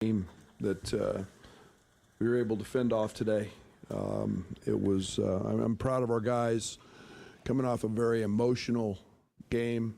team that we were able to fend off today. I'm proud of our guys coming off a very emotional game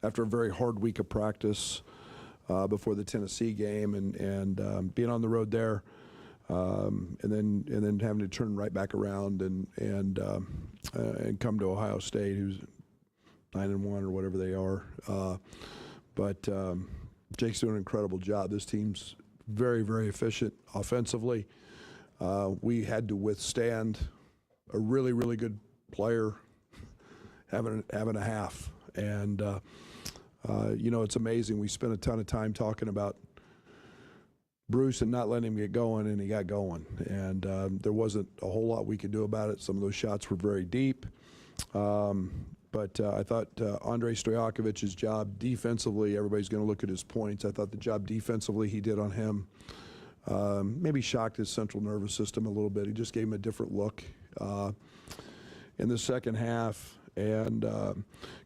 after a very hard week of practice before the Tennessee game, and being on the road there, and then having to turn right back around and come to Ohio State, who's 9-1 or whatever they are. But Jake's doing an incredible job. This team's very, very efficient offensively. We had to withstand a really, really good player having a half. And, it's amazing. We spent a ton of time talking about Bruce and not letting him get going, and he got going. And there wasn't a whole lot we could do about it. Some of those shots were very deep. But I thought Andrei Stojakovic's job defensively, everybody's going to look at his points. I thought the job defensively he did on him maybe shocked his central nervous system a little bit. He just gave him a different look in the second half. And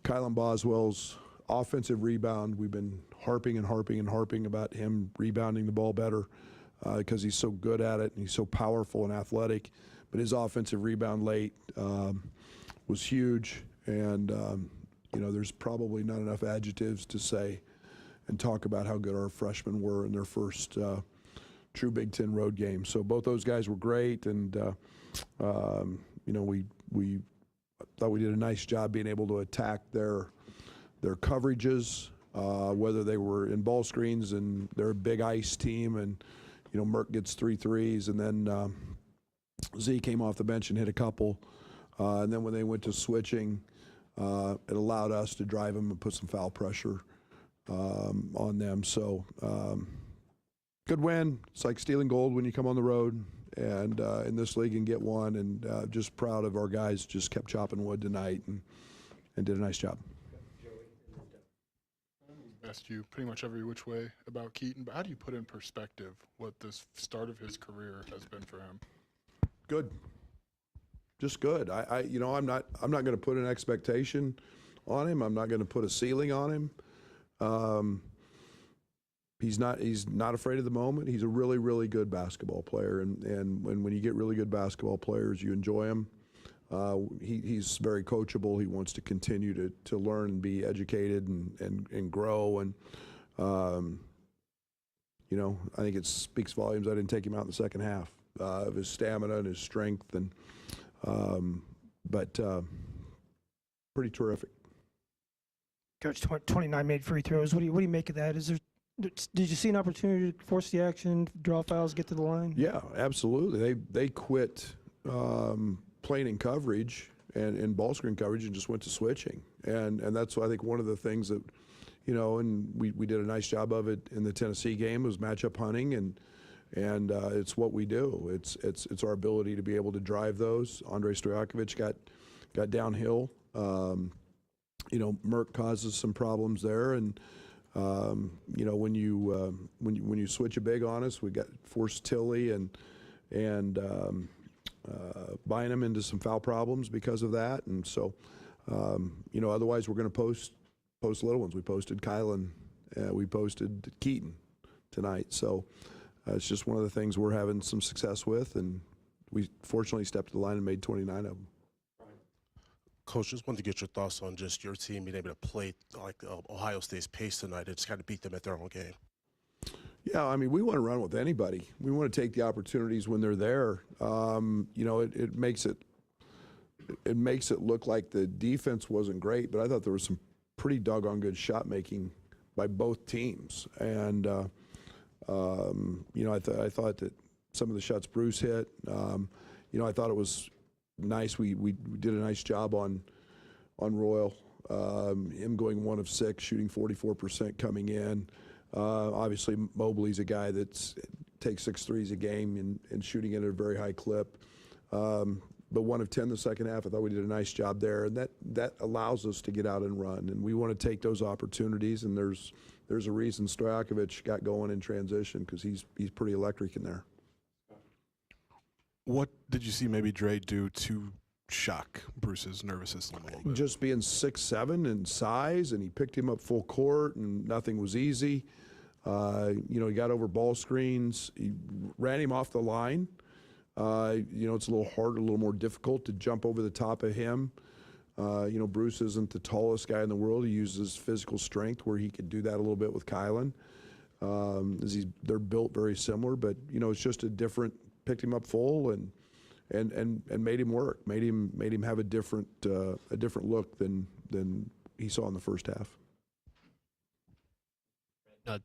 Kylan Boswell's offensive rebound, we've been harping about him rebounding the ball better because he's so good at it and he's so powerful and athletic. But his offensive rebound late was huge. And, there's probably not enough adjectives to say and talk about how good our freshmen were in their first true Big Ten road game. So both those guys were great. And, we thought we did a nice job being able to attack their coverages, whether they were in ball screens, and they're a big ice team. And, Merck gets 3 threes, and then Z came off the bench and hit a couple. And then when they went to switching, it allowed us to drive them and put some foul pressure on them. So good win. It's like stealing gold when you come on the road and in this league and get one. And just proud of our guys. Just kept chopping wood tonight and did a nice job. Asked you pretty much every which way about Keaton, but how do you put in perspective what this start of his career has been for him? Good. Just good. I'm not going to put an expectation on him. I'm not going to put a ceiling on him. He's not afraid of the moment. He's a really, really good basketball player, and when you get really good basketball players, you enjoy him. He's very coachable. He wants to continue to learn and be educated and grow. And I think it speaks volumes. I didn't take him out in the second half of his stamina and his strength, but pretty terrific. Coach, 29 made free throws. What do you make of that? Did you see an opportunity to force the action, draw fouls, get to the line? Yeah, absolutely. They quit playing in coverage and in ball screen coverage and just went to switching. And that's, I think, one of the things that, and we did a nice job of it in the Tennessee game, was matchup hunting, and it's what we do. It's our ability to be able to drive those. Andrei Stojakovic got downhill. Merck causes some problems there, and when you switch a big on us, we got forced Tilly and buying them into some foul problems because of that. And so, otherwise we're going to post little ones. We posted Kylan, we posted Keaton tonight. So it's just one of the things we're having some success with, and we fortunately stepped to the line and made 29 of them. Coach, just wanted to get your thoughts on just your team being able to play like Ohio State's pace tonight and just kind of beat them at their own game. Yeah, we want to run with anybody. We want to take the opportunities when they're there. It makes it look like the defense wasn't great, but I thought there was some pretty doggone good shot making by both teams. And I thought that some of the shots Bruce hit. I thought it was nice. We did a nice job on Royal. Him going 1 of 6, shooting 44% coming in. Obviously, Mobley's a guy that takes 6 threes a game and shooting it at a very high clip. But 1 of 10 the second half, I thought we did a nice job there, and that allows us to get out and run. And we want to take those opportunities. And there's a reason Stojakovic got going in transition, because he's pretty electric in there. What did you see maybe Dre do to shock Bruce's nervous system a little bit? Just being 6'7" in size, and he picked him up full court, and nothing was easy. He got over ball screens. He ran him off the line. It's a little harder, a little more difficult to jump over the top of him. Bruce isn't the tallest guy in the world. He uses physical strength where he could do that a little bit with Kylan. They're built very similar, but it's just a different. Picked him up full and made him work. Made him have a different look than he saw in the first half.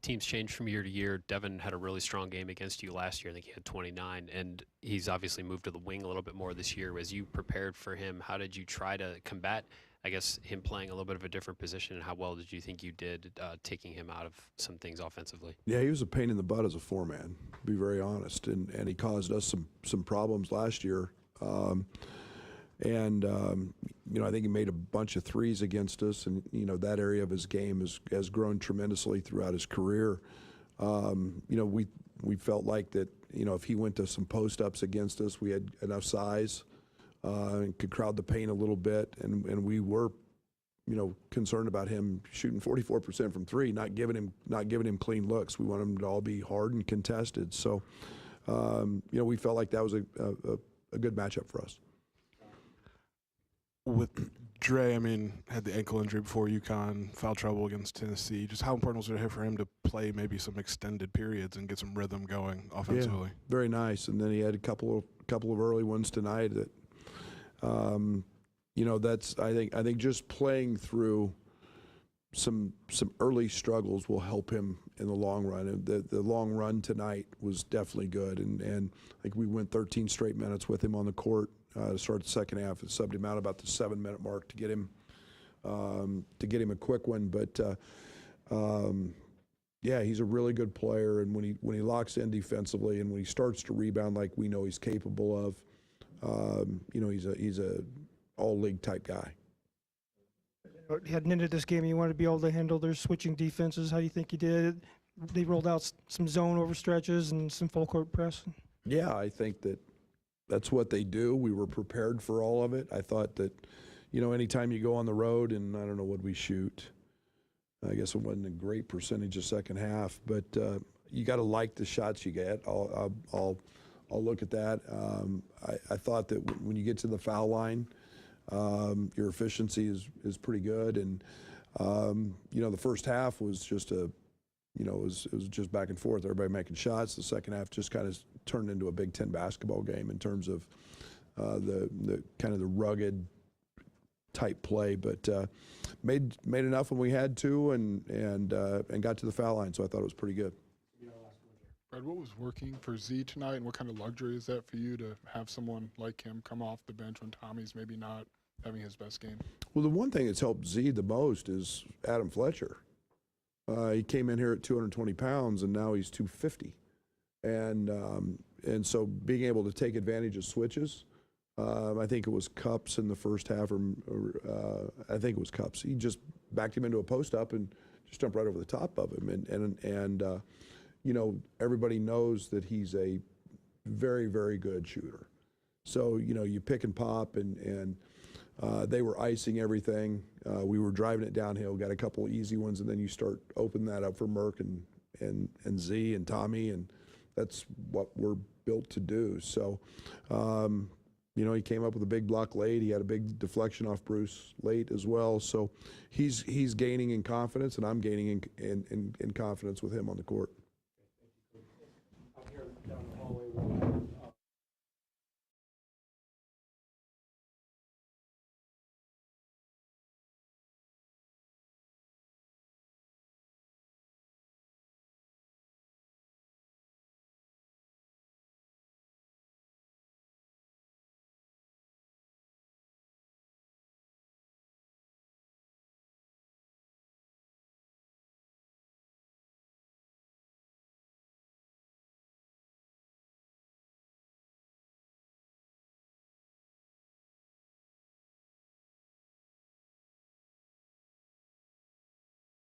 Teams change from year to year. Devin had a really strong game against you last year. I think he had 29, and he's obviously moved to the wing a little bit more this year. As you prepared for him, how did you try to combat, I guess, him playing a little bit of a different position, and how well did you think you did taking him out of some things offensively? Yeah, he was a pain in the butt as a four-man, to be very honest, and he caused us some problems last year. I think he made a bunch of threes against us, and that area of his game has grown tremendously throughout his career. We felt like that if he went to some post-ups against us, we had enough size and could crowd the paint a little bit, and we were concerned about him shooting 44% from three, not giving him clean looks. We want him to all be hard and contested. So we felt like that was a good matchup for us. With Dre, had the ankle injury before UConn, foul trouble against Tennessee. Just how important was it for him to play maybe some extended periods and get some rhythm going offensively? Yeah, very nice. And then he had a couple of early ones tonight that, that's I think just playing through some early struggles will help him in the long run. And the long run tonight was definitely good. And I think we went 13 straight minutes with him on the court. To start the second half, it subbed him out about the 7-minute mark to get him a quick one. But he's a really good player, and when he locks in defensively and when he starts to rebound like we know he's capable of, he's a all-league type guy. Heading into this game, you wanted to be able to handle their switching defenses. How do you think you did? They rolled out some zone overstretches and some full court press. Yeah, I think that's what they do. We were prepared for all of it. I thought that, anytime you go on the road, and I don't know what we shoot, I guess it wasn't a great percentage of second half, but you got to like the shots you get. I'll look at that. I thought that when you get to the foul line, your efficiency is pretty good, and the first half was just it was just back and forth, everybody making shots. The second half just kind of turned into a Big Ten basketball game in terms of the kind of the rugged type play, but made enough when we had to, and got to the foul line. So I thought it was pretty good. Brad, what was working for Z tonight, and what kind of luxury is that for you to have someone like him come off the bench when Tommy's maybe not having his best game? Well, the one thing that's helped Z the most is Adam Fletcher. He came in here at 220 pounds, and now he's 250. And so being able to take advantage of switches, I think it was Cups in the first half, or I think it was Cups. He just backed him into a post-up and just jumped right over the top of him. And everybody knows that he's a very, very good shooter. So, you pick and pop, and they were icing everything. We were driving it downhill, got a couple of easy ones, and then you start opening that up for Merck and Z and Tommy, and that's what we're built to do. So, he came up with a big block late. He had a big deflection off Bruce late as well. So he's gaining in confidence, and I'm gaining in confidence with him on the court.